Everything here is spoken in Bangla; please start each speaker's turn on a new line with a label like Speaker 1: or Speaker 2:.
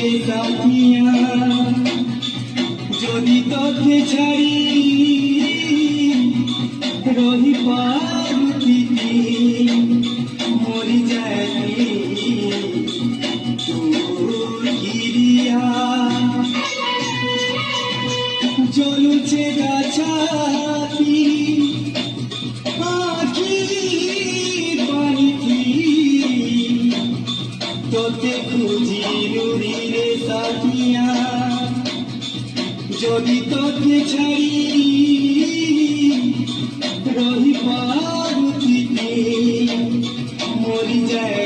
Speaker 1: রে সাথিয়া যদি তোকে ছাড়ি রহি পারুতি মরি যাই তোর গিরিয়া জ্বলুছে গাছাতি আখি পানিথি তোতে খুঁজি নুরি রে সাথিয়া যদি তোকে ছাড়ি রহি পারুতি মরি যাই